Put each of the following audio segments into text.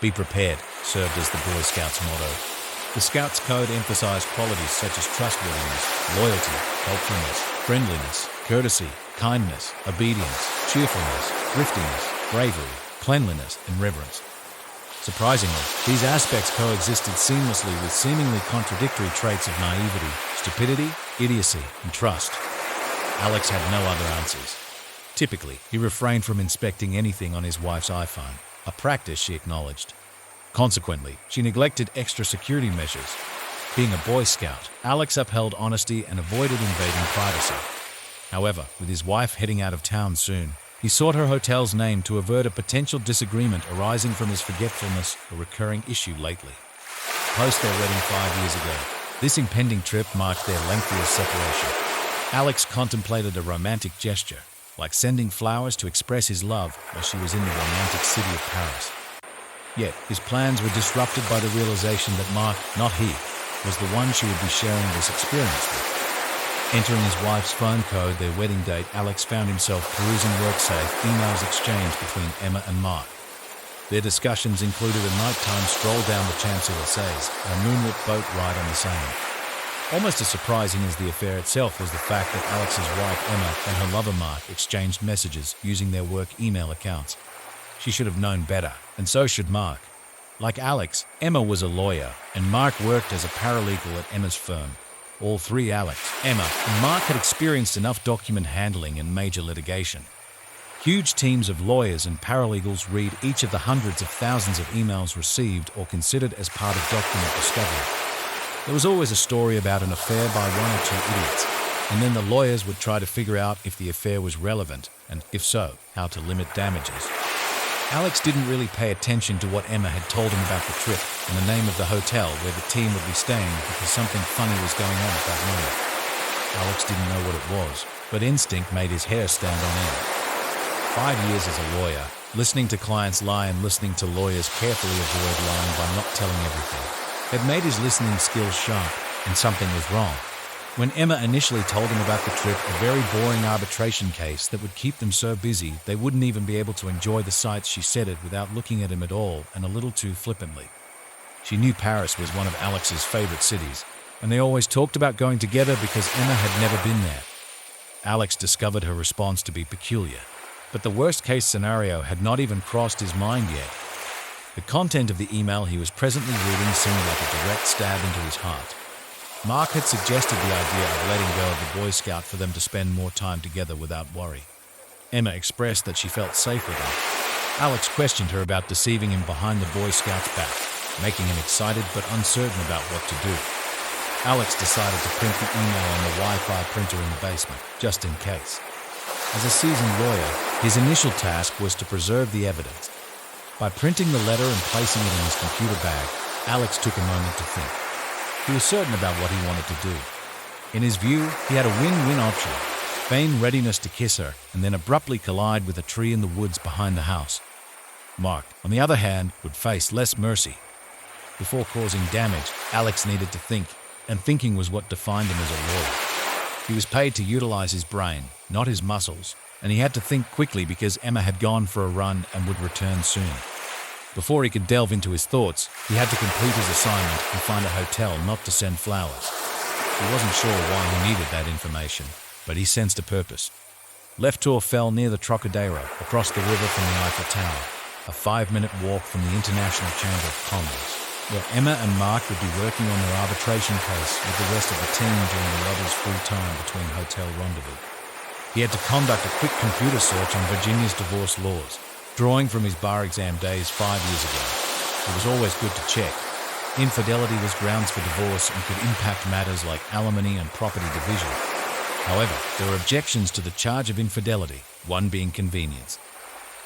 "Be prepared" served as the Boy Scouts' motto. The Scouts' code emphasized qualities such as trustworthiness, loyalty, helpfulness, friendliness, courtesy, kindness, obedience, cheerfulness, thriftiness, bravery, cleanliness, and reverence. Surprisingly, these aspects coexisted seamlessly with seemingly contradictory traits of naivety, stupidity, idiocy, and trust. Alex had no other answers. Typically, he refrained from inspecting anything on his wife's iPhone, a practice she acknowledged. Consequently, she neglected extra security measures. Being a Boy Scout, Alex upheld honesty and avoided invading privacy. However, with his wife heading out of town soon, he sought her hotel's name to avert a potential disagreement arising from his forgetfulness, a recurring issue lately. Post their wedding 5 years ago, this impending trip marked their lengthiest separation. Alex contemplated a romantic gesture, like sending flowers to express his love while she was in the romantic city of Paris. Yet, his plans were disrupted by the realization that Mark, not he, was the one she would be sharing this experience with. Entering his wife's phone code, their wedding date, Alex found himself perusing WorkSafe emails exchanged between Emma and Mark. Their discussions included a nighttime stroll down the Champs-Élysées and a moonlit boat ride on the Seine. Almost as surprising as the affair itself was the fact that Alex's wife Emma and her lover Mark exchanged messages using their work email accounts. She should have known better, and so should Mark. Like Alex, Emma was a lawyer, and Mark worked as a paralegal at Emma's firm. All three, Alex, Emma, and Mark, had experienced enough document handling and major litigation. Huge teams of lawyers and paralegals read each of the hundreds of thousands of emails received or considered as part of document discovery. There was always a story about an affair by one or two idiots, and then the lawyers would try to figure out if the affair was relevant, and if so, how to limit damages. Alex didn't really pay attention to what Emma had told him about the trip and the name of the hotel where the team would be staying because something funny was going on at that moment. Alex didn't know what it was, but instinct made his hair stand on end. 5 years as a lawyer, listening to clients lie and listening to lawyers carefully avoid lying by not telling everything, had made his listening skills sharp, and something was wrong. When Emma initially told him about the trip, a very boring arbitration case that would keep them so busy they wouldn't even be able to enjoy the sights, she said it without looking at him at all and a little too flippantly. She knew Paris was one of Alex's favorite cities, and they always talked about going together because Emma had never been there. Alex discovered her response to be peculiar, but the worst-case scenario had not even crossed his mind yet. The content of the email he was presently reading seemed like a direct stab into his heart. Mark had suggested the idea of letting go of the Boy Scout for them to spend more time together without worry. Emma expressed that she felt safe with him. Alex questioned her about deceiving him behind the Boy Scout's back, making him excited but uncertain about what to do. Alex decided to print the email on the Wi-Fi printer in the basement, just in case. As a seasoned lawyer, his initial task was to preserve the evidence. By printing the letter and placing it in his computer bag, Alex took a moment to think. He was certain about what he wanted to do. In his view, he had a win-win option: feign readiness to kiss her and then abruptly collide with a tree in the woods behind the house. Mark, on the other hand, would face less mercy. Before causing damage, Alex needed to think, and thinking was what defined him as a lawyer. He was paid to utilize his brain, not his muscles, and he had to think quickly because Emma had gone for a run and would return soon. Before he could delve into his thoughts, he had to complete his assignment and find a hotel not to send flowers. He wasn't sure why he needed that information, but he sensed a purpose. Left Tour fell near the Trocadero, across the river from the Eiffel Tower, a 5-minute walk from the International Chamber of Commerce, where Emma and Mark would be working on their arbitration case with the rest of the team during the lovers' free time between hotel rendezvous. He had to conduct a quick computer search on Virginia's divorce laws, drawing from his bar exam days 5 years ago. It was always good to check. Infidelity was grounds for divorce and could impact matters like alimony and property division. However, there were objections to the charge of infidelity, one being convenience.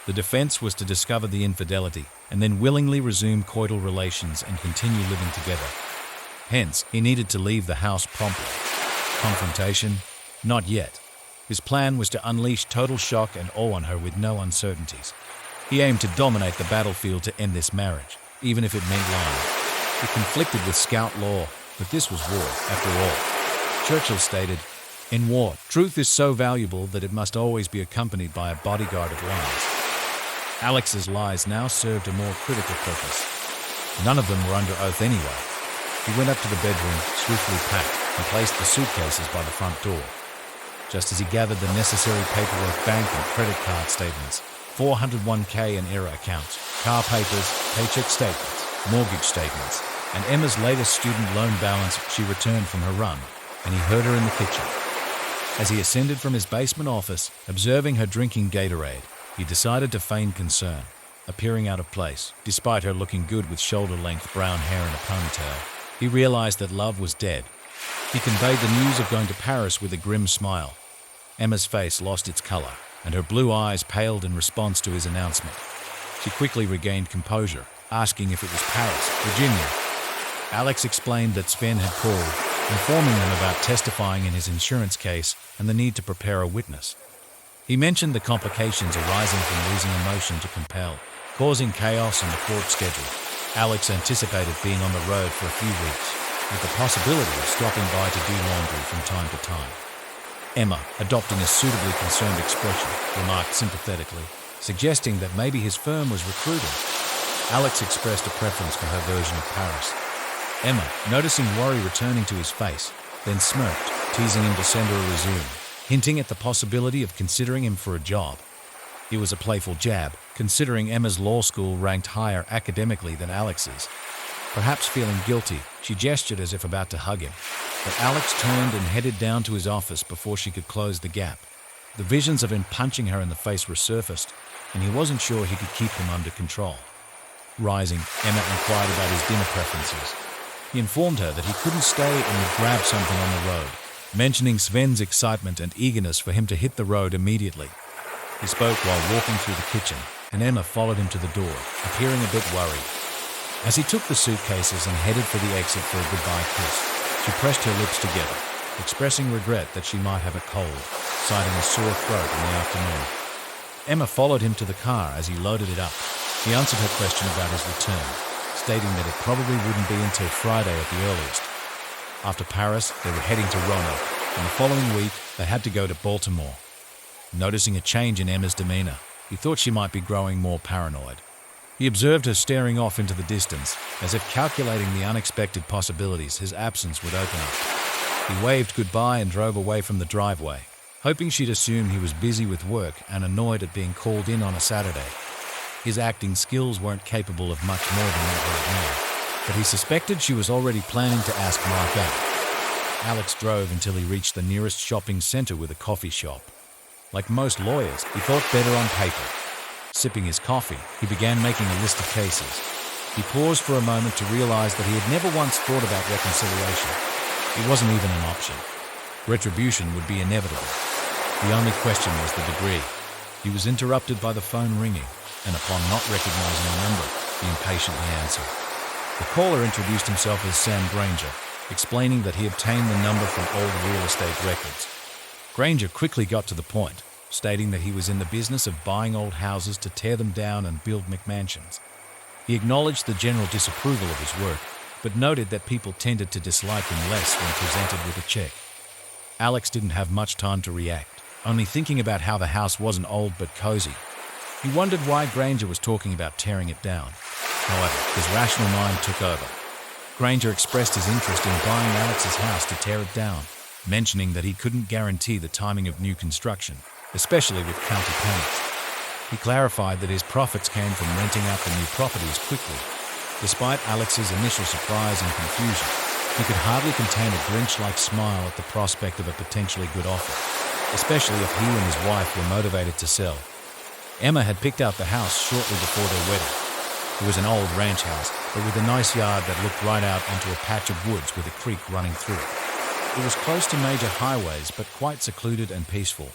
The defense was to discover the infidelity and then willingly resume coital relations and continue living together. Hence, he needed to leave the house promptly. Confrontation? Not yet. His plan was to unleash total shock and awe on her with no uncertainties. He aimed to dominate the battlefield to end this marriage, even if it meant lying. It conflicted with Scout law, but this was war, after all. Churchill stated, "In war, truth is so valuable that it must always be accompanied by a bodyguard of lies." Alex's lies now served a more critical purpose. None of them were under oath anyway. He went up to the bedroom, swiftly packed, and placed the suitcases by the front door. Just as he gathered the necessary paperwork, bank and credit card statements, 401k and IRA accounts, car papers, paycheck statements, mortgage statements, and Emma's latest student loan balance, she returned from her run, and he heard her in the kitchen. As he ascended from his basement office, observing her drinking Gatorade, he decided to feign concern, appearing out of place, despite her looking good with shoulder-length brown hair and a ponytail. He realized that love was dead. He conveyed the news of going to Paris with a grim smile. Emma's face lost its color, and her blue eyes paled in response to his announcement. She quickly regained composure, asking if it was Paris, Virginia. Alex explained that Sven had called, informing them about testifying in his insurance case and the need to prepare a witness. He mentioned the complications arising from losing emotion to compel, causing chaos in the court schedule. Alex anticipated being on the road for a few weeks, with the possibility of stopping by to do laundry from time to time. Emma, adopting a suitably concerned expression, remarked sympathetically, suggesting that maybe his firm was recruiting. Alex expressed a preference for her version of Paris. Emma, noticing worry returning to his face, then smirked, teasing him to send her a resume, hinting at the possibility of considering him for a job. It was a playful jab, considering Emma's law school ranked higher academically than Alex's. Perhaps feeling guilty, she gestured as if about to hug him, but Alex turned and headed down to his office before she could close the gap. The visions of him punching her in the face resurfaced, and he wasn't sure he could keep them under control. Rising, Emma inquired about his dinner preferences. He informed her that he couldn't stay and would grab something on the road, mentioning Sven's excitement and eagerness for him to hit the road immediately. He spoke while walking through the kitchen, and Emma followed him to the door, appearing a bit worried. As he took the suitcases and headed for the exit for a goodbye kiss, she pressed her lips together, expressing regret that she might have a cold, citing a sore throat in the afternoon. Emma followed him to the car as he loaded it up. He answered her question about his return, stating that it probably wouldn't be until Friday at the earliest. After Paris, they were heading to Roanoke, and the following week, they had to go to Baltimore. Noticing a change in Emma's demeanor, he thought she might be growing more paranoid. He observed her staring off into the distance, as if calculating the unexpected possibilities his absence would open up. He waved goodbye and drove away from the driveway, hoping she'd assume he was busy with work and annoyed at being called in on a Saturday. His acting skills weren't capable of much more than that right now, but he suspected she was already planning to ask Mark out. Alex drove until he reached the nearest shopping center with a coffee shop. Like most lawyers, he thought better on paper. Sipping his coffee, he began making a list of cases. He paused for a moment to realize that he had never once thought about reconciliation. It wasn't even an option. Retribution would be inevitable. The only question was the degree. He was interrupted by the phone ringing, and upon not recognizing the number, he impatiently answered. The caller introduced himself as Sam Granger, explaining that he obtained the number from old real estate records. Granger quickly got to the point, stating that he was in the business of buying old houses to tear them down and build McMansions. He acknowledged the general disapproval of his work, but noted that people tended to dislike him less when presented with a check. Alex didn't have much time to react, only thinking about how the house wasn't old but cozy. He wondered why Granger was talking about tearing it down. However, his rational mind took over. Granger expressed his interest in buying Alex's house to tear it down, mentioning that he couldn't guarantee the timing of new construction, especially with county penalties. He clarified that his profits came from renting out the new properties quickly. Despite Alex's initial surprise and confusion, he could hardly contain a Grinch-like smile at the prospect of a potentially good offer, especially if he and his wife were motivated to sell. Emma had picked out the house shortly before their wedding. It was an old ranch house, but with a nice yard that looked right out onto a patch of woods with a creek running through it. It was close to major highways, but quite secluded and peaceful.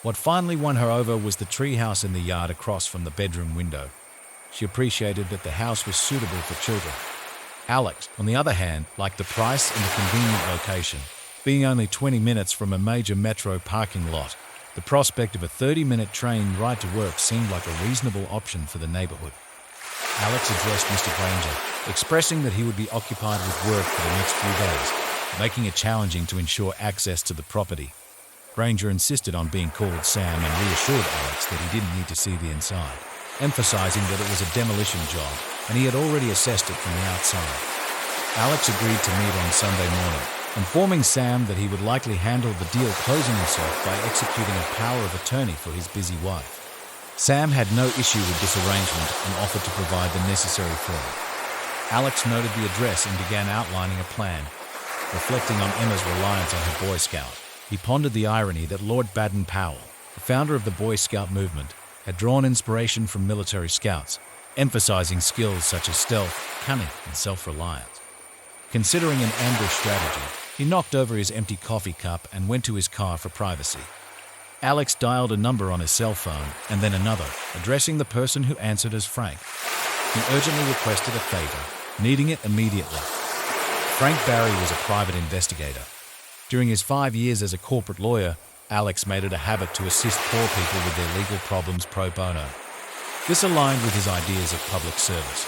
What finally won her over was the treehouse in the yard across from the bedroom window. She appreciated that the house was suitable for children. Alex, on the other hand, liked the price and the convenient location. Being only 20 minutes from a major metro parking lot, the prospect of a 30-minute train ride to work seemed like a reasonable option for the neighborhood. Alex addressed Mr. Granger, expressing that he would be occupied with work for the next few days, making it challenging to ensure access to the property. Granger insisted on being called Sam and reassured Alex that he didn't need to see the inside. emphasizing that it was a demolition job and he had already assessed it from the outside. Alex agreed to meet on Sunday morning, informing Sam that he would likely handle the deal closing himself by executing a power of attorney for his busy wife. Sam had no issue with this arrangement and offered to provide the necessary form. Alex noted the address and began outlining a plan. Reflecting on Emma's reliance on her Boy Scout, he pondered the irony that Lord Baden-Powell, the founder of the Boy Scout movement, had drawn inspiration from military scouts, emphasizing skills such as stealth, cunning, and self-reliance. Considering an ambush strategy, he knocked over his empty coffee cup and went to his car for privacy. Alex dialed a number on his cell phone and then another, addressing the person who answered as Frank. He urgently requested a favor, needing it immediately. Frank Barry was a private investigator. During his 5 years as a corporate lawyer, Alex made it a habit to assist poor people with their legal problems pro bono. This aligned with his ideas of public service.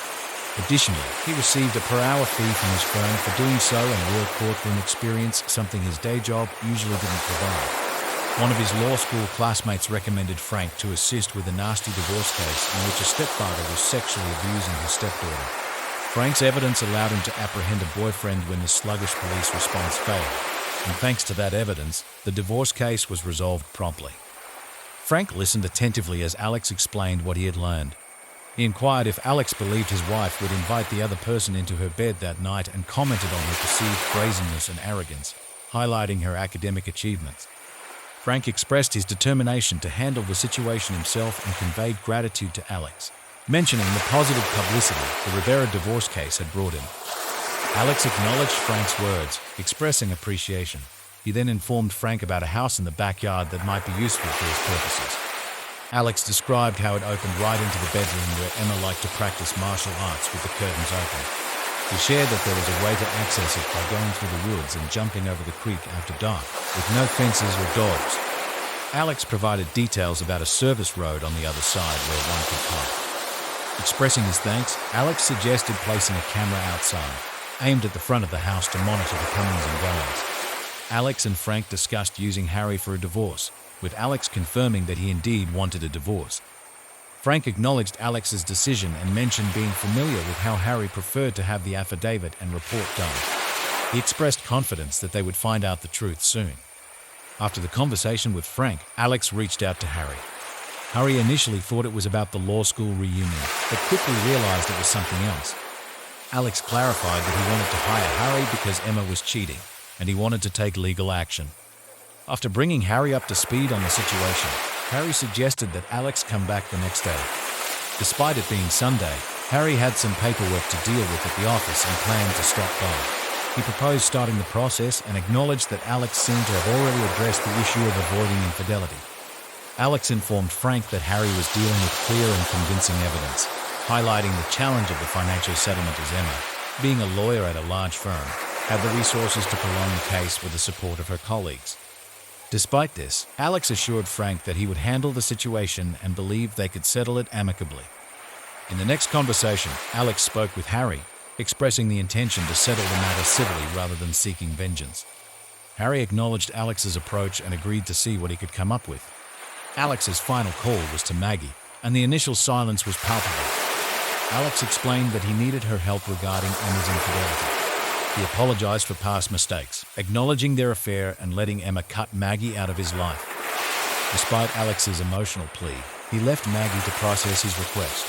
Additionally, he received a per-hour fee from his firm for doing so and real courtroom experience, something his day job usually didn't provide. One of his law school classmates recommended Frank to assist with a nasty divorce case in which a stepfather was sexually abusing his stepdaughter. Frank's evidence allowed him to apprehend a boyfriend when the sluggish police response failed, and thanks to that evidence, the divorce case was resolved promptly. Frank listened attentively as Alex explained what he had learned. He inquired if Alex believed his wife would invite the other person into her bed that night and commented on her perceived brazenness and arrogance, highlighting her academic achievements. Frank expressed his determination to handle the situation himself and conveyed gratitude to Alex, mentioning the positive publicity the Rivera divorce case had brought him. Alex acknowledged Frank's words, expressing appreciation. He then informed Frank about a house in the backyard that might be useful for his purposes. Alex described how it opened right into the bedroom where Emma liked to practice martial arts with the curtains open. He shared that there was a way to access it by going through the woods and jumping over the creek after dark, with no fences or dogs. Alex provided details about a service road on the other side where one could park. Expressing his thanks, Alex suggested placing a camera outside, aimed at the front of the house to monitor the comings and goings. Alex and Frank discussed using Harry for a divorce, with Alex confirming that he indeed wanted a divorce. Frank acknowledged Alex's decision and mentioned being familiar with how Harry preferred to have the affidavit and report done. He expressed confidence that they would find out the truth soon. After the conversation with Frank, Alex reached out to Harry. Harry initially thought it was about the law school reunion, but quickly realized it was something else. Alex clarified that he wanted to hire Harry because Emma was cheating, and he wanted to take legal action. After bringing Harry up to speed on the situation, Harry suggested that Alex come back the next day. Despite it being Sunday, Harry had some paperwork to deal with at the office and planned to stop by. He proposed starting the process and acknowledged that Alex seemed to have already addressed the issue of avoiding infidelity. Alex informed Frank that Harry was dealing with clear and convincing evidence, highlighting the challenge of the financial settlement as Emma, being a lawyer at a large firm, had the resources to prolong the case with the support of her colleagues. Despite this, Alex assured Frank that he would handle the situation and believed they could settle it amicably. In the next conversation, Alex spoke with Harry, expressing the intention to settle the matter civilly rather than seeking vengeance. Harry acknowledged Alex's approach and agreed to see what he could come up with. Alex's final call was to Maggie, and the initial silence was palpable. Alex explained that he needed her help regarding Emma's infidelity. He apologized for past mistakes, acknowledging their affair and letting Emma cut Maggie out of his life. Despite Alex's emotional plea, he left Maggie to process his request.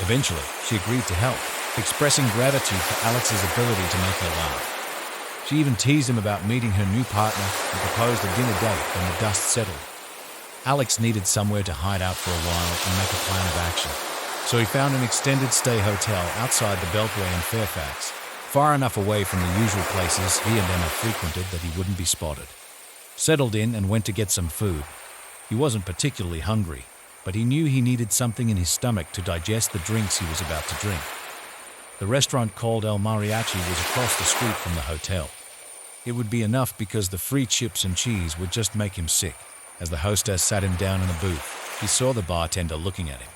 Eventually, she agreed to help, expressing gratitude for Alex's ability to make her laugh. She even teased him about meeting her new partner and proposed a dinner date when the dust settled. Alex needed somewhere to hide out for a while and make a plan of action, so he found an extended stay hotel outside the Beltway in Fairfax, far enough away from the usual places he and Emma frequented that he wouldn't be spotted. Settled in and went to get some food. He wasn't particularly hungry, but he knew he needed something in his stomach to digest the drinks he was about to drink. The restaurant called El Mariachi was across the street from the hotel. It would be enough because the free chips and cheese would just make him sick. As the hostess sat him down in a booth, he saw the bartender looking at him.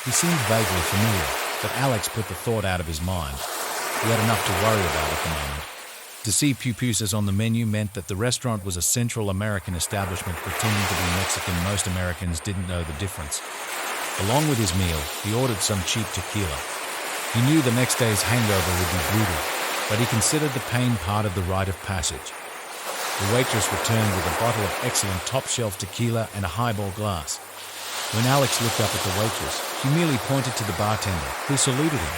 He seemed vaguely familiar, but Alex put the thought out of his mind. He had enough to worry about at the moment. To see pupusas on the menu meant that the restaurant was a Central American establishment pretending to be Mexican. Most Americans didn't know the difference. Along with his meal, he ordered some cheap tequila. He knew the next day's hangover would be brutal, but he considered the pain part of the rite of passage. The waitress returned with a bottle of excellent top-shelf tequila and a highball glass. When Alex looked up at the waitress, she merely pointed to the bartender, who saluted him.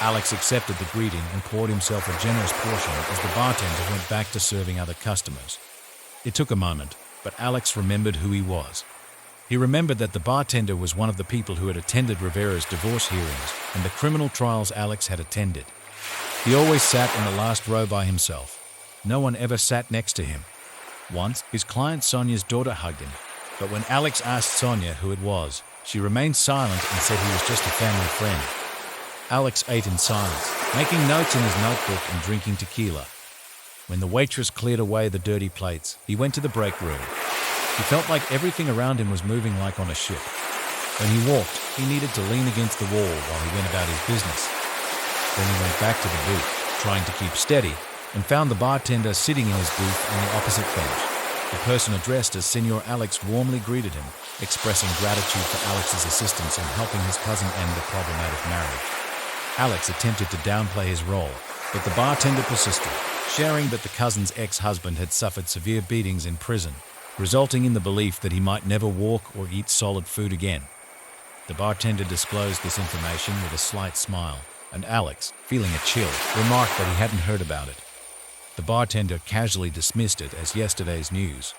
Alex accepted the greeting and poured himself a generous portion as the bartender went back to serving other customers. It took a moment, but Alex remembered who he was. He remembered that the bartender was one of the people who had attended Rivera's divorce hearings and the criminal trials Alex had attended. He always sat in the last row by himself. No one ever sat next to him. Once, his client Sonia's daughter hugged him, but when Alex asked Sonia who it was, she remained silent and said he was just a family friend. Alex ate in silence, making notes in his notebook and drinking tequila. When the waitress cleared away the dirty plates, he went to the break room. He felt like everything around him was moving like on a ship. When he walked, he needed to lean against the wall while he went about his business. Then he went back to the booth, trying to keep steady, and found the bartender sitting in his booth on the opposite bench. The person addressed as Senor Alex warmly greeted him, expressing gratitude for Alex's assistance in helping his cousin end a problematic marriage. Alex attempted to downplay his role, but the bartender persisted, sharing that the cousin's ex-husband had suffered severe beatings in prison, resulting in the belief that he might never walk or eat solid food again. The bartender disclosed this information with a slight smile, and Alex, feeling a chill, remarked that he hadn't heard about it. The bartender casually dismissed it as yesterday's news.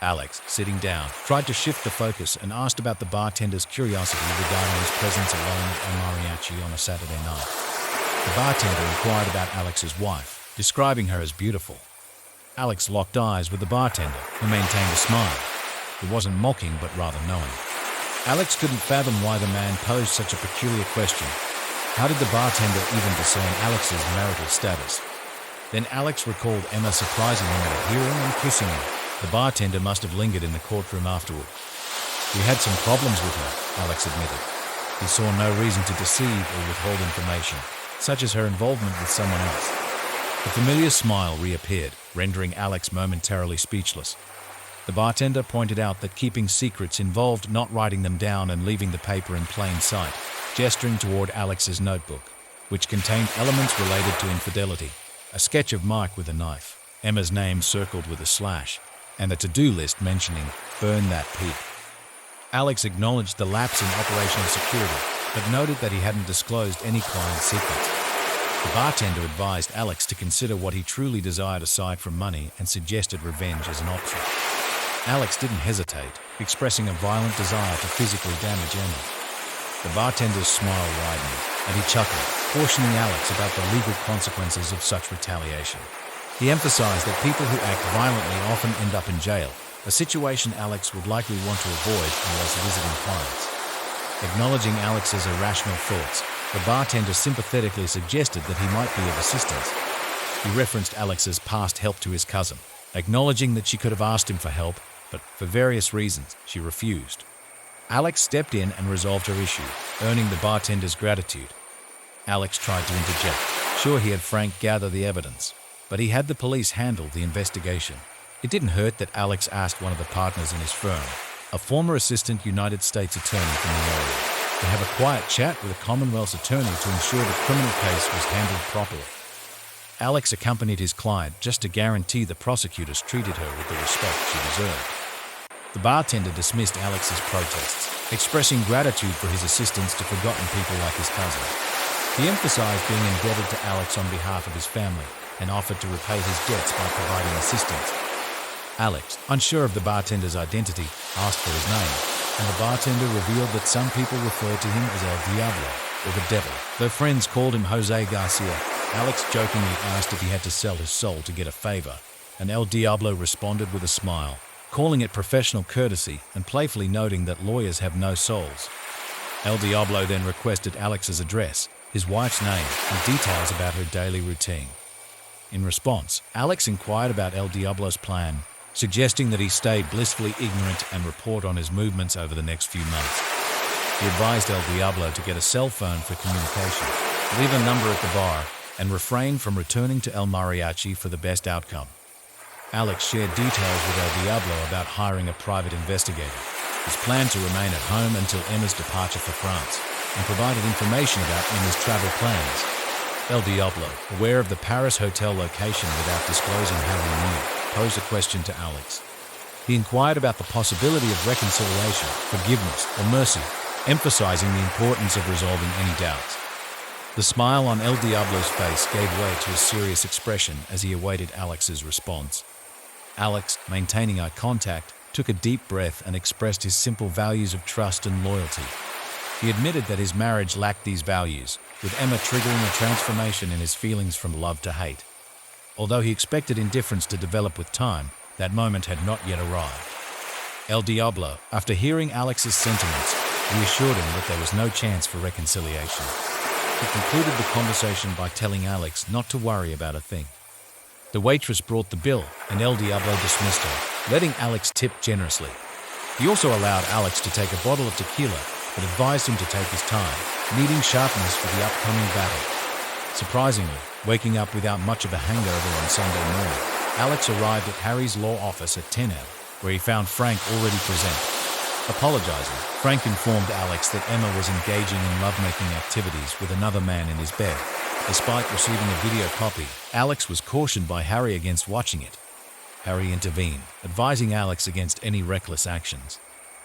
Alex, sitting down, tried to shift the focus and asked about the bartender's curiosity regarding his presence alone at El Mariachi on a Saturday night. The bartender inquired about Alex's wife, describing her as beautiful. Alex locked eyes with the bartender, who maintained a smile. It wasn't mocking, but rather knowing. Alex couldn't fathom why the man posed such a peculiar question. How did the bartender even discern Alex's marital status? Then Alex recalled Emma surprising him at a hearing and kissing him. The bartender must have lingered in the courtroom afterward. We had some problems with her, Alex admitted. He saw no reason to deceive or withhold information, such as her involvement with someone else. The familiar smile reappeared, rendering Alex momentarily speechless. The bartender pointed out that keeping secrets involved not writing them down and leaving the paper in plain sight, gesturing toward Alex's notebook, which contained elements related to infidelity, a sketch of Mike with a knife, Emma's name circled with a slash, and a to-do list mentioning "burn that pig." Alex acknowledged the lapse in operational security, but noted that he hadn't disclosed any client secrets. The bartender advised Alex to consider what he truly desired aside from money and suggested revenge as an option. Alex didn't hesitate, expressing a violent desire to physically damage Emma. The bartender's smile widened, and he chuckled, cautioning Alex about the legal consequences of such retaliation. He emphasized that people who act violently often end up in jail, a situation Alex would likely want to avoid unless visiting clients. Acknowledging Alex's irrational thoughts, the bartender sympathetically suggested that he might be of assistance. He referenced Alex's past help to his cousin, acknowledging that she could have asked him for help, but for various reasons, she refused. Alex stepped in and resolved her issue, earning the bartender's gratitude. Alex tried to interject, sure he had Frank gather the evidence, but he had the police handle the investigation. It didn't hurt that Alex asked one of the partners in his firm, a former assistant United States attorney from the area, to have a quiet chat with a Commonwealth's attorney to ensure the criminal case was handled properly. Alex accompanied his client just to guarantee the prosecutors treated her with the respect she deserved. The bartender dismissed Alex's protests, expressing gratitude for his assistance to forgotten people like his cousin. He emphasized being indebted to Alex on behalf of his family and offered to repay his debts by providing assistance. Alex, unsure of the bartender's identity, asked for his name, and the bartender revealed that some people referred to him as El Diablo, or the devil. Though friends called him Jose Garcia, Alex jokingly asked if he had to sell his soul to get a favor, and El Diablo responded with a smile, calling it professional courtesy and playfully noting that lawyers have no souls. El Diablo then requested Alex's address, his wife's name, and details about her daily routine. In response, Alex inquired about El Diablo's plan, suggesting that he stay blissfully ignorant and report on his movements over the next few months. He advised El Diablo to get a cell phone for communication, leave a number at the bar, and refrain from returning to El Mariachi for the best outcome. Alex shared details with El Diablo about hiring a private investigator. was planned to remain at home until Emma's departure for France and provided information about Emma's travel plans. El Diablo, aware of the Paris hotel location without disclosing how he knew, posed a question to Alex. He inquired about the possibility of reconciliation, forgiveness, or mercy, emphasizing the importance of resolving any doubts. The smile on El Diablo's face gave way to a serious expression as he awaited Alex's response. Alex, maintaining eye contact, took a deep breath and expressed his simple values of trust and loyalty. He admitted that his marriage lacked these values, with Emma triggering a transformation in his feelings from love to hate. Although he expected indifference to develop with time, that moment had not yet arrived. El Diablo, after hearing Alex's sentiments, reassured him that there was no chance for reconciliation. He concluded the conversation by telling Alex not to worry about a thing. The waitress brought the bill, and El Diablo dismissed her, letting Alex tip generously. He also allowed Alex to take a bottle of tequila, but advised him to take his time, needing sharpness for the upcoming battle. Surprisingly, waking up without much of a hangover on Sunday morning, Alex arrived at Harry's law office at 10 a.m., where he found Frank already present. Apologizing, Frank informed Alex that Emma was engaging in lovemaking activities with another man in his bed. Despite receiving a video copy, Alex was cautioned by Harry against watching it. Harry intervened, advising Alex against any reckless actions.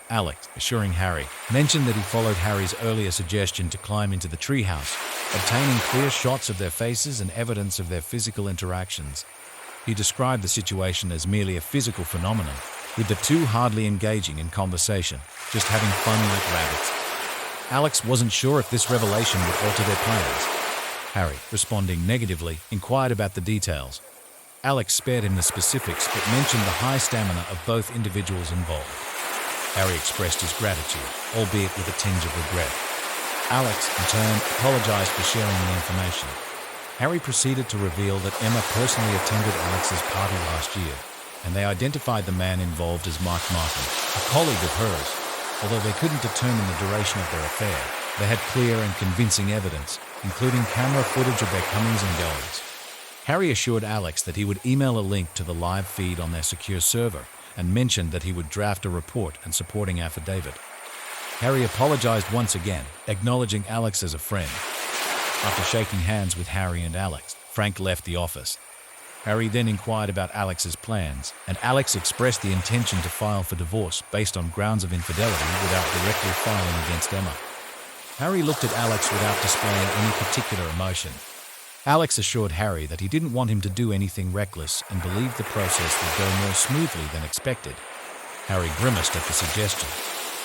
Alex, assuring Harry, mentioned that he followed Harry's earlier suggestion to climb into the treehouse, obtaining clear shots of their faces and evidence of their physical interactions. He described the situation as merely a physical phenomenon, with the two hardly engaging in conversation, just having fun like rabbits. Alex wasn't sure if this revelation would alter their plans. Harry, responding negatively, inquired about the details. Alex spared him the specifics but mentioned the high stamina of both individuals involved. Harry expressed his gratitude, albeit with a tinge of regret. Alex, in turn, apologized for sharing the information. Harry proceeded to reveal that Emma personally attended Alex's party last year, and they identified the man involved as Mark Martin, a colleague of hers. Although they couldn't determine the duration of their affair, they had clear and convincing evidence, including camera footage of their comings and goings. Harry assured Alex that he would email a link to the live feed on their secure server and mentioned that he would draft a report and supporting affidavit. Harry apologized once again, acknowledging Alex as a friend. After shaking hands with Harry and Alex, Frank left the office. Harry then inquired about Alex's plans, and Alex expressed the intention to file for divorce based on grounds of infidelity without directly filing against Emma. Harry looked at Alex without displaying any particular emotion. Alex assured Harry that he didn't want him to do anything reckless and believed the process would go more smoothly than expected. Harry grimaced at the suggestion.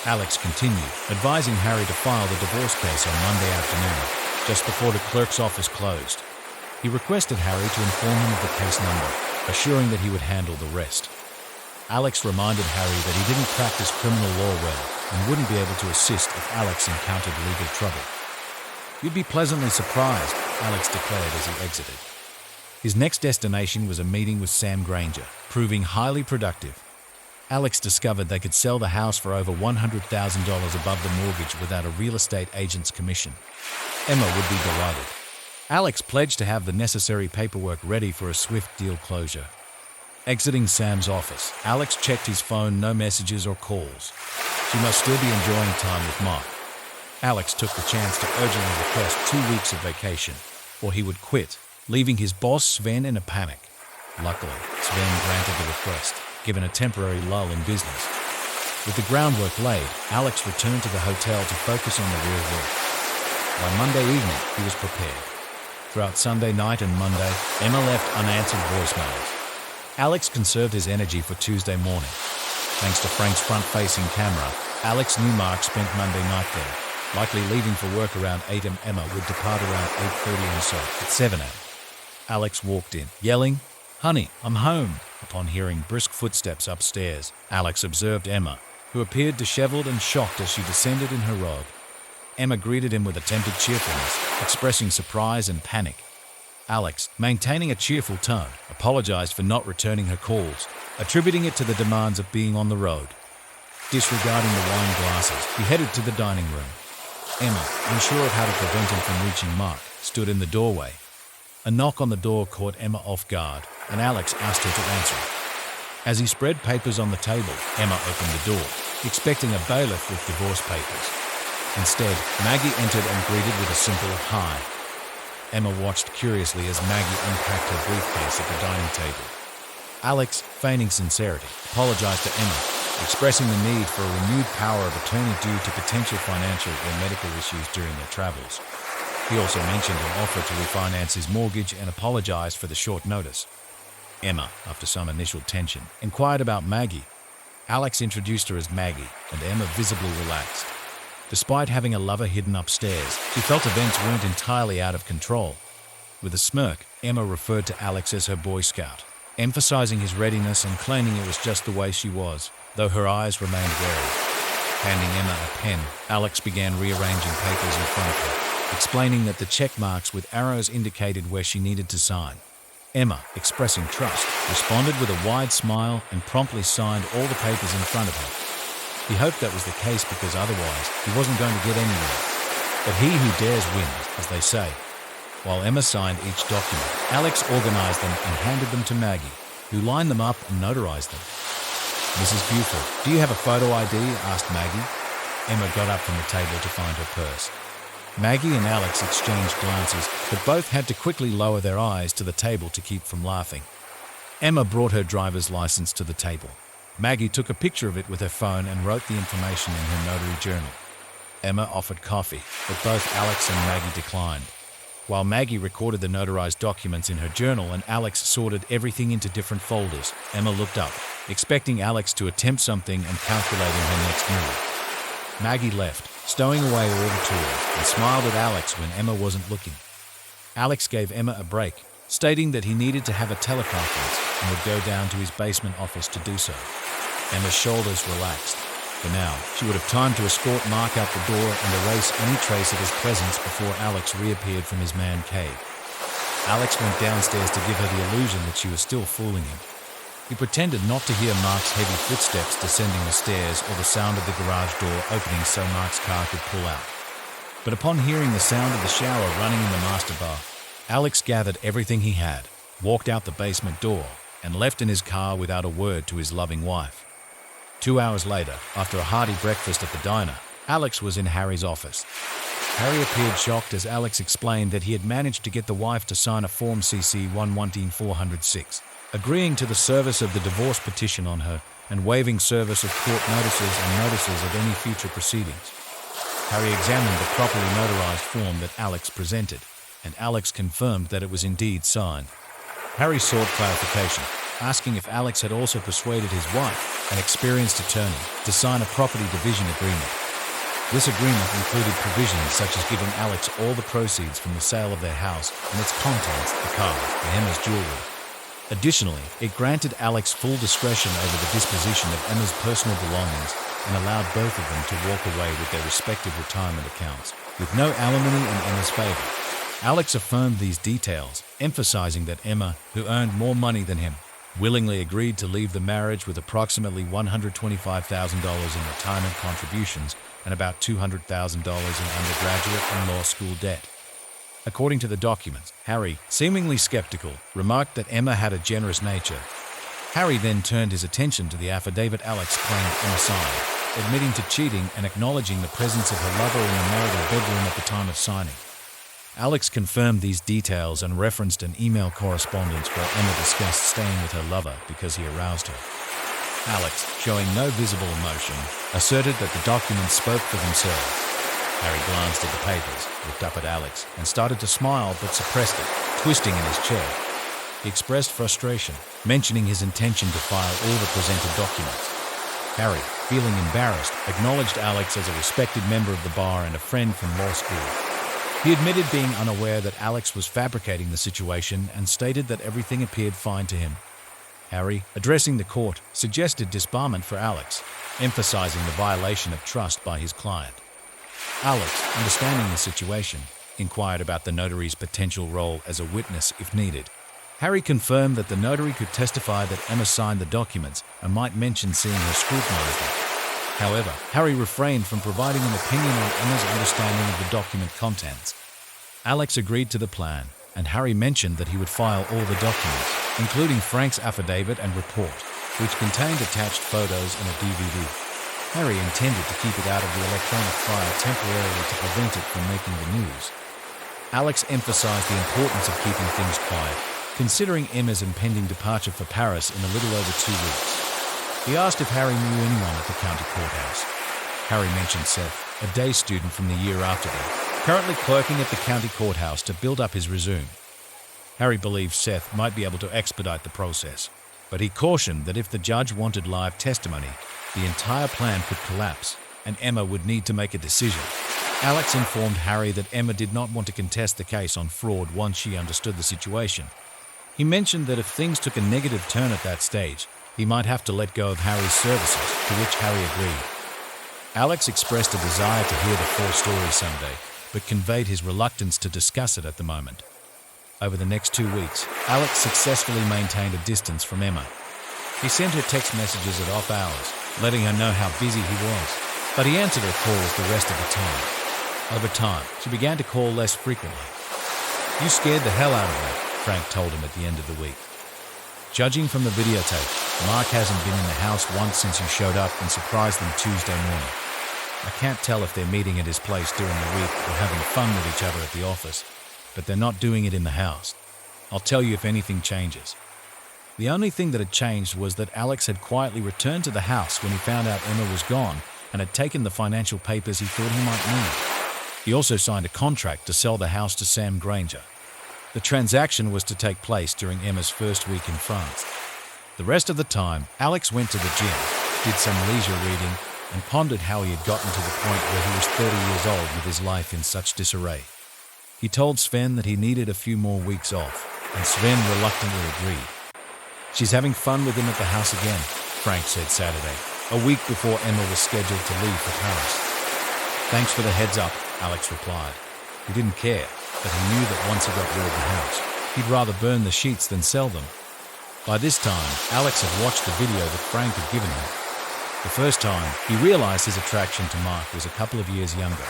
Alex continued, advising Harry to file the divorce case on Monday afternoon, just before the clerk's office closed. He requested Harry to inform him of the case number, assuring that he would handle the rest. Alex reminded Harry that he didn't practice criminal law well and wouldn't be able to assist if Alex encountered legal trouble. "You'd be pleasantly surprised," Alex declared as he exited. His next destination was a meeting with Sam Granger, proving highly productive. Alex discovered they could sell the house for over $100,000 above the mortgage without a real estate agent's commission. Emma would be delighted. Alex pledged to have the necessary paperwork ready for a swift deal closure. Exiting Sam's office, Alex checked his phone, no messages or calls. She must still be enjoying time with Mark. Alex took the chance to urgently request 2 weeks of vacation, or he would quit, leaving his boss Sven in a panic. Luckily, Sven granted the request, given a temporary lull in business. With the groundwork laid, Alex returned to the hotel to focus on the real work. By Monday evening, he was prepared. Throughout Sunday night and Monday, Emma left unanswered voicemails. Alex conserved his energy for Tuesday morning. Thanks to Frank's front-facing camera, Alex knew Mark spent Monday night there, likely leaving for work around 8 a.m. Emma would depart around 8:30 and so at 7 a.m. Alex walked in, yelling, "Honey, I'm home." Upon hearing brisk footsteps upstairs, Alex observed Emma, who appeared disheveled and shocked as she descended in her robe. Emma greeted him with attempted cheerfulness, expressing surprise and panic. Alex, maintaining a cheerful tone, apologized for not returning her calls, attributing it to the demands of being on the road. Disregarding the wine glasses, he headed to the dining room. Emma, unsure of how to prevent him from reaching Mark, stood in the doorway. A knock on the door caught Emma off guard, and Alex asked her to answer it. As he spread papers on the table, Emma opened the door. expecting a bailiff with divorce papers. Instead, Maggie entered and greeted with a simple hi. Emma watched curiously as Maggie unpacked her briefcase at the dining table. Alex, feigning sincerity, apologized to Emma, expressing the need for a renewed power of attorney due to potential financial or medical issues during their travels. He also mentioned an offer to refinance his mortgage and apologized for the short notice. Emma, after some initial tension, inquired about Maggie. Alex introduced her as Maggie, and Emma visibly relaxed. Despite having a lover hidden upstairs, she felt events weren't entirely out of control. With a smirk, Emma referred to Alex as her Boy Scout, emphasizing his readiness and claiming it was just the way she was, though her eyes remained wary. Handing Emma a pen, Alex began rearranging papers in front of her, explaining that the check marks with arrows indicated where she needed to sign. Emma, expressing trust, responded with a wide smile and promptly signed all the papers in front of her. He hoped that was the case because otherwise he wasn't going to get anywhere. But he who dares wins, as they say. While Emma signed each document, Alex organized them and handed them to Maggie, who lined them up and notarized them. "Mrs. Buford, do you have a photo ID?" asked Maggie. Emma got up from the table to find her purse. Maggie and Alex exchanged glances, but both had to quickly lower their eyes to the table to keep from laughing. Emma brought her driver's license to the table. Maggie took a picture of it with her phone and wrote the information in her notary journal. Emma offered coffee, but both Alex and Maggie declined. While Maggie recorded the notarized documents in her journal and Alex sorted everything into different folders, Emma looked up, expecting Alex to attempt something and calculating her next move. Maggie left, stowing away all the tools, and smiled at Alex when Emma wasn't looking. Alex gave Emma a break, stating that he needed to have a teleconference and would go down to his basement office to do so. Emma's shoulders relaxed. For now, she would have time to escort Mark out the door and erase any trace of his presence before Alex reappeared from his man cave. Alex went downstairs to give her the illusion that she was still fooling him. He pretended not to hear Mark's heavy footsteps descending the stairs or the sound of the garage door opening so Mark's car could pull out. But upon hearing the sound of the shower running in the master bath, Alex gathered everything he had, walked out the basement door, and left in his car without a word to his loving wife. 2 hours later, after a hearty breakfast at the diner, Alex was in Harry's office. Harry appeared shocked as Alex explained that he had managed to get the wife to sign a Form CC 114-406, agreeing to the service of the divorce petition on her and waiving service of court notices and notices of any future proceedings. Harry examined the properly notarized form that Alex presented, and Alex confirmed that it was indeed signed. Harry sought clarification, asking if Alex had also persuaded his wife, an experienced attorney, to sign a property division agreement. This agreement included provisions such as giving Alex all the proceeds from the sale of their house and its contents, the car, and Emma's jewelry. Additionally, it granted Alex full discretion over the disposition of Emma's personal belongings and allowed both of them to walk away with their respective retirement accounts, with no alimony in Emma's favor. Alex affirmed these details, emphasizing that Emma, who earned more money than him, willingly agreed to leave the marriage with approximately $125,000 in retirement contributions and about $200,000 in undergraduate and law school debt. According to the documents, Harry, seemingly skeptical, remarked that Emma had a generous nature. Harry then turned his attention to the affidavit Alex claimed Emma signed, admitting to cheating and acknowledging the presence of her lover in the marital bedroom at the time of signing. Alex confirmed these details and referenced an email correspondence where Emma discussed staying with her lover because he aroused her. Alex, showing no visible emotion, asserted that the documents spoke for themselves. Harry glanced at the papers, looked up at Alex, and started to smile but suppressed it, twisting in his chair. He expressed frustration, mentioning his intention to file all the presented documents. Harry, feeling embarrassed, acknowledged Alex as a respected member of the bar and a friend from law school. He admitted being unaware that Alex was fabricating the situation and stated that everything appeared fine to him. Harry, addressing the court, suggested disbarment for Alex, emphasizing the violation of trust by his client. Alex, understanding the situation, inquired about the notary's potential role as a witness if needed. Harry confirmed that the notary could testify that Emma signed the documents and might mention seeing her scrutinize them. However, Harry refrained from providing an opinion on Emma's understanding of the document contents. Alex agreed to the plan, and Harry mentioned that he would file all the documents, including Frank's affidavit and report, which contained attached photos and a DVD. Harry intended to keep it out of the electronic file temporarily to prevent it from making the news. Alex emphasized the importance of keeping things quiet, considering Emma's impending departure for Paris in a little over 2 weeks. He asked if Harry knew anyone at the county courthouse. Harry mentioned Seth, a day student from the year after them, currently clerking at the county courthouse to build up his resume. Harry believed Seth might be able to expedite the process, but he cautioned that if the judge wanted live testimony, the entire plan could collapse, and Emma would need to make a decision. Alex informed Harry that Emma did not want to contest the case on fraud once she understood the situation. He mentioned that if things took a negative turn at that stage, he might have to let go of Harry's services, to which Harry agreed. Alex expressed a desire to hear the full story someday, but conveyed his reluctance to discuss it at the moment. Over the next 2 weeks, Alex successfully maintained a distance from Emma. He sent her text messages at off hours, letting her know how busy he was, but he answered her calls the rest of the time. Over time, she began to call less frequently. "You scared the hell out of me," Frank told him at the end of the week. "Judging from the videotape, Mark hasn't been in the house once since you showed up and surprised them Tuesday morning. I can't tell if they're meeting at his place during the week or having fun with each other at the office, but they're not doing it in the house. I'll tell you if anything changes." The only thing that had changed was that Alex had quietly returned to the house when he found out Emma was gone and had taken the financial papers he thought he might need. He also signed a contract to sell the house to Sam Granger. The transaction was to take place during Emma's first week in France. The rest of the time, Alex went to the gym, did some leisure reading, and pondered how he had gotten to the point where he was 30 years old with his life in such disarray. He told Sven that he needed a few more weeks off, and Sven reluctantly agreed. "She's having fun with him at the house again," Frank said Saturday, a week before Emma was scheduled to leave for Paris. "Thanks for the heads up," Alex replied. He didn't care, but he knew that once he got rid of the house, he'd rather burn the sheets than sell them. By this time, Alex had watched the video that Frank had given him. The first time, he realized his attraction to Mark was a couple of years younger,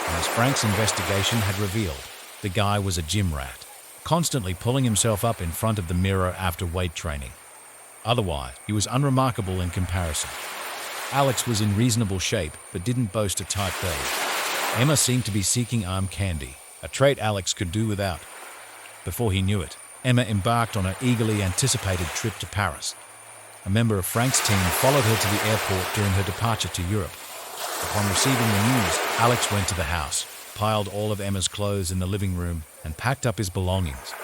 and as Frank's investigation had revealed, the guy was a gym rat, constantly pulling himself up in front of the mirror after weight training. Otherwise, he was unremarkable in comparison. Alex was in reasonable shape, but didn't boast a tight belly. Emma seemed to be seeking arm candy, a trait Alex could do without. Before he knew it, Emma embarked on her eagerly anticipated trip to Paris. A member of Frank's team followed her to the airport during her departure to Europe. Upon receiving the news, Alex went to the house, piled all of Emma's clothes in the living room, and packed up his belongings.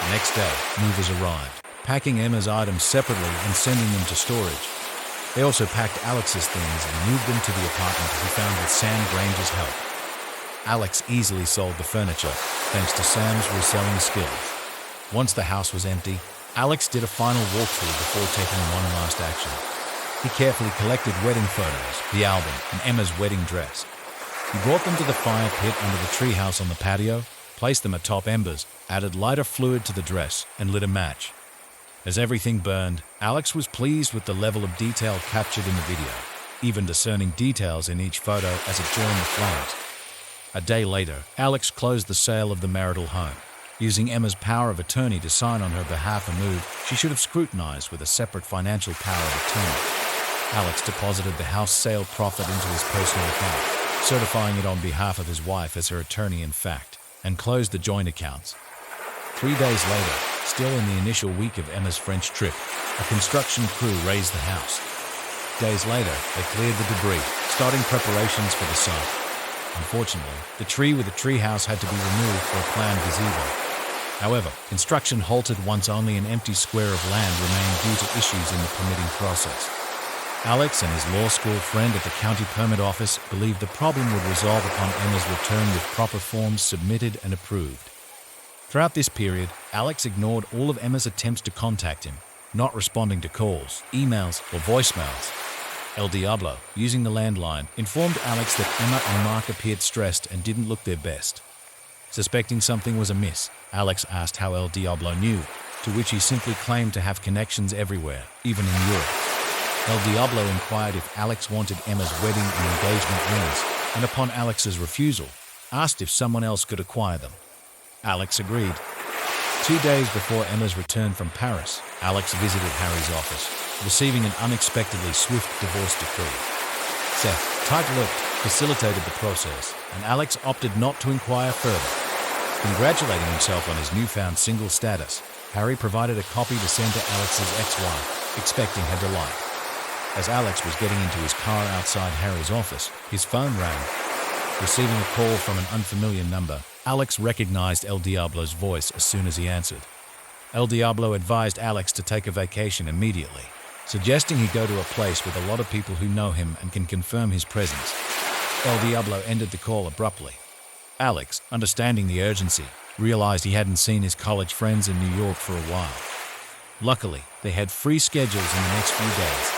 The next day, movers arrived, packing Emma's items separately and sending them to storage. They also packed Alex's things and moved them to the apartment he found with Sam Granger's help. Alex easily sold the furniture, thanks to Sam's reselling skills. Once the house was empty, Alex did a final walkthrough before taking one last action. He carefully collected wedding photos, the album, and Emma's wedding dress. He brought them to the fire pit under the treehouse on the patio, placed them atop embers, added lighter fluid to the dress, and lit a match. As everything burned, Alex was pleased with the level of detail captured in the video, even discerning details in each photo as it joined the flames. A day later, Alex closed the sale of the marital home, using Emma's power of attorney to sign on her behalf a move she should have scrutinized with a separate financial power of attorney. Alex deposited the house sale profit into his personal account, certifying it on behalf of his wife as her attorney in fact, and closed the joint accounts. 3 days later, still in the initial week of Emma's French trip, a construction crew razed the house. Days later, they cleared the debris, starting preparations for the site. Unfortunately, the tree with the treehouse had to be removed for a planned gazebo. However, construction halted once only an empty square of land remained due to issues in the permitting process. Alex and his law school friend at the county permit office believed the problem would resolve upon Emma's return with proper forms submitted and approved. Throughout this period, Alex ignored all of Emma's attempts to contact him, not responding to calls, emails, or voicemails. El Diablo, using the landline, informed Alex that Emma and Mark appeared stressed and didn't look their best. Suspecting something was amiss, Alex asked how El Diablo knew, to which he simply claimed to have connections everywhere, even in Europe. El Diablo inquired if Alex wanted Emma's wedding and engagement rings, and upon Alex's refusal, asked if someone else could acquire them. Alex agreed. 2 days before Emma's return from Paris, Alex visited Harry's office, receiving an unexpectedly swift divorce decree. Seth, tight-lipped, facilitated the process, and Alex opted not to inquire further. Congratulating himself on his newfound single status, Harry provided a copy to send to Alex's ex-wife, expecting her delight. As Alex was getting into his car outside Harry's office, his phone rang. Receiving a call from an unfamiliar number, Alex recognized El Diablo's voice as soon as he answered. El Diablo advised Alex to take a vacation immediately, suggesting he go to a place with a lot of people who know him and can confirm his presence. El Diablo ended the call abruptly. Alex, understanding the urgency, realized he hadn't seen his college friends in New York for a while. Luckily, they had free schedules in the next few days.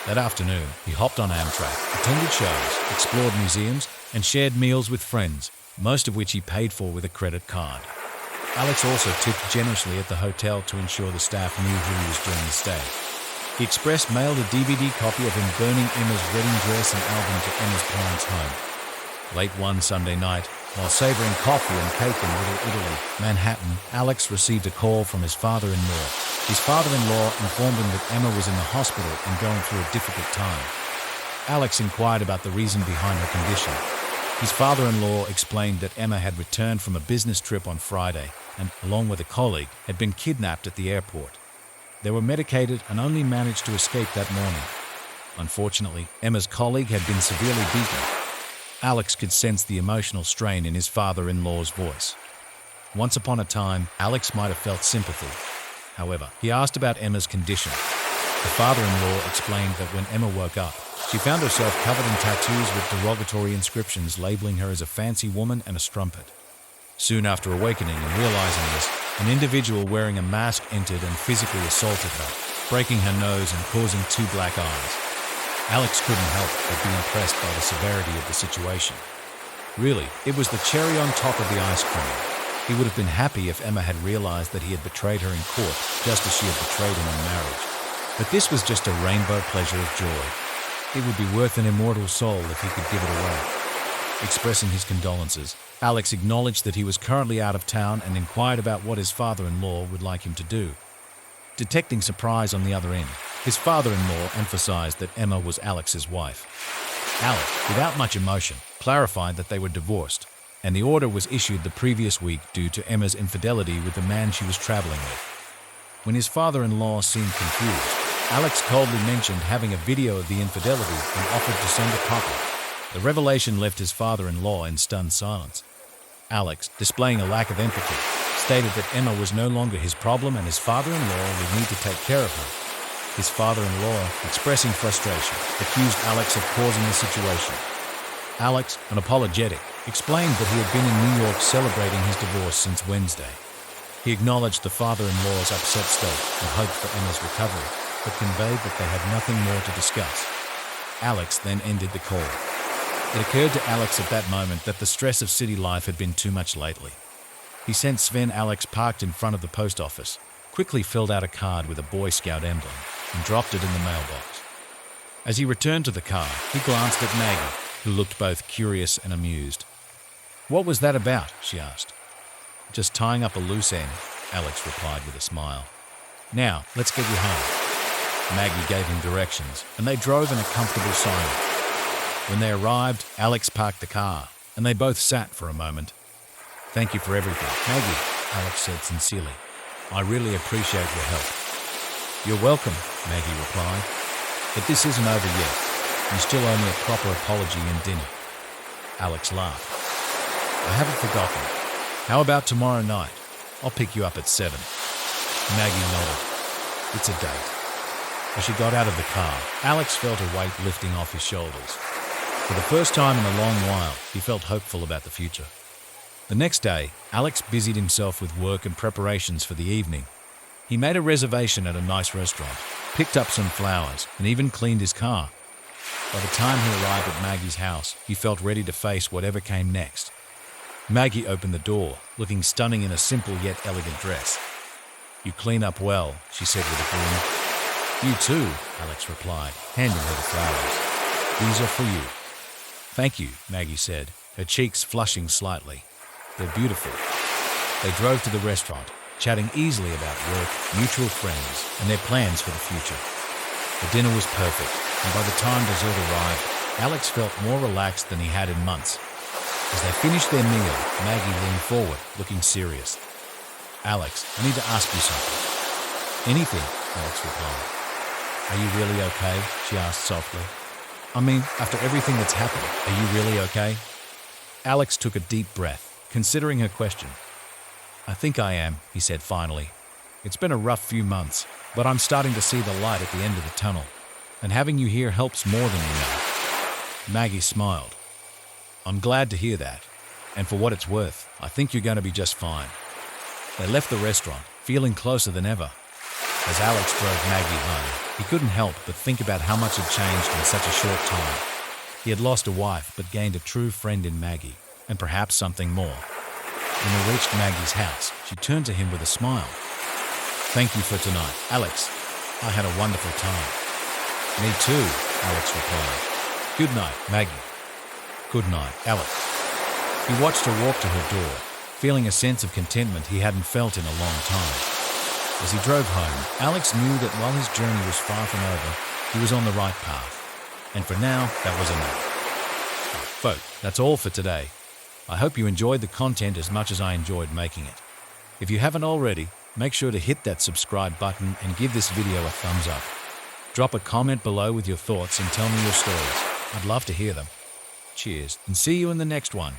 That afternoon, he hopped on Amtrak, attended shows, explored museums, and shared meals with friends, most of which he paid for with a credit card. Alex also tipped generously at the hotel to ensure the staff knew who he was during the stay. The Express mailed a DVD copy of him burning Emma's wedding dress and album to Emma's parents' home. Late one Sunday night, while savoring coffee and cake in Little Italy, Manhattan, Alex received a call from his father-in-law. His father-in-law informed him that Emma was in the hospital and going through a difficult time. Alex inquired about the reason behind her condition. His father-in-law explained that Emma had returned from a business trip on Friday and, along with a colleague, had been kidnapped at the airport. They were medicated and only managed to escape that morning. Unfortunately, Emma's colleague had been severely beaten. Alex could sense the emotional strain in his father-in-law's voice. Once upon a time, Alex might have felt sympathy. However, he asked about Emma's condition. The father-in-law explained that when Emma woke up, she found herself covered in tattoos with derogatory inscriptions labeling her as a fancy woman and a strumpet. Soon after awakening and realizing this, an individual wearing a mask entered and physically assaulted her, breaking her nose and causing 2 black eyes. Alex couldn't help but be impressed by the severity of the situation. Really, it was the cherry on top of the ice cream. He would have been happy if Emma had realized that he had betrayed her in court, just as she had betrayed him in marriage. But this was just a rainbow pleasure of joy. It would be worth an immortal soul if he could give it away. Expressing his condolences, Alex acknowledged that he was currently out of town and inquired about what his father-in-law would like him to do. Detecting surprise on the other end, his father-in-law emphasized that Emma was Alex's wife. Alex, without much emotion, clarified that they were divorced, and the order was issued the previous week due to Emma's infidelity with the man she was traveling with. When his father-in-law seemed confused, Alex coldly mentioned having a video of the infidelity and offered to send a copy. The revelation left his father-in-law in stunned silence. Alex, displaying a lack of empathy, stated that Emma was no longer his problem and his father-in-law would need to take care of her. His father-in-law, expressing frustration, accused Alex of causing the situation. Alex, unapologetic, explained that he had been in New York celebrating his divorce since Wednesday. He acknowledged the father-in-law's upset state and hoped for Emma's recovery, but conveyed that they had nothing more to discuss. Alex then ended the call. It occurred to Alex at that moment that the stress of city life had been too much lately. He sent Sven Alex parked in front of the post office, quickly filled out a card with a Boy Scout emblem, and dropped it in the mailbox. As he returned to the car, he glanced at Maggie, who looked both curious and amused. "What was that about?" she asked. "Just tying up a loose end," Alex replied with a smile. "Now, let's get you home." Maggie gave him directions, and they drove in a comfortable silence. When they arrived, Alex parked the car, and they both sat for a moment. "Thank you for everything, Maggie," Alex said sincerely. "I really appreciate your help." "You're welcome," Maggie replied. "But this isn't over yet. You still owe me a proper apology and dinner." Alex laughed. "I haven't forgotten. How about tomorrow night? I'll pick you up at 7. Maggie nodded. "It's a date." As she got out of the car, Alex felt a weight lifting off his shoulders. For the first time in a long while, he felt hopeful about the future. The next day, Alex busied himself with work and preparations for the evening. He made a reservation at a nice restaurant, picked up some flowers, and even cleaned his car. By the time he arrived at Maggie's house, he felt ready to face whatever came next. Maggie opened the door, looking stunning in a simple yet elegant dress. "You clean up well," she said with a grin. "You too," Alex replied, handing her the flowers. "These are for you." "Thank you," Maggie said, her cheeks flushing slightly. "They're beautiful." They drove to the restaurant, chatting easily about work, mutual friends, and their plans for the future. The dinner was perfect, and by the time dessert arrived, Alex felt more relaxed than he had in months. As they finished their meal, Maggie leaned forward, looking serious. "Alex, I need to ask you something." "Anything," Alex replied. "Are you really okay?" she asked softly. "I mean, after everything that's happened, are you really okay?" Alex took a deep breath, considering her question. "I think I am," he said finally. "It's been a rough few months, but I'm starting to see the light at the end of the tunnel, and having you here helps more than you know." Maggie smiled. "I'm glad to hear that, and for what it's worth, I think you're going to be just fine." They left the restaurant, feeling closer than ever. As Alex drove Maggie home, he couldn't help but think about how much had changed in such a short time. He had lost a wife, but gained a true friend in Maggie, and perhaps something more. When they reached Maggie's house, she turned to him with a smile. "Thank you for tonight, Alex. I had a wonderful time." "Me too," Alex replied. "Good night, Maggie." "Good night, Alex." He watched her walk to her door, feeling a sense of contentment he hadn't felt in a long time. As he drove home, Alex knew that while his journey was far from over, he was on the right path. And for now, that was enough. Folks, that's all for today. I hope you enjoyed the content as much as I enjoyed making it. If you haven't already, make sure to hit that subscribe button and give this video a thumbs up. Drop a comment below with your thoughts and tell me your stories. I'd love to hear them. Cheers, and see you in the next one.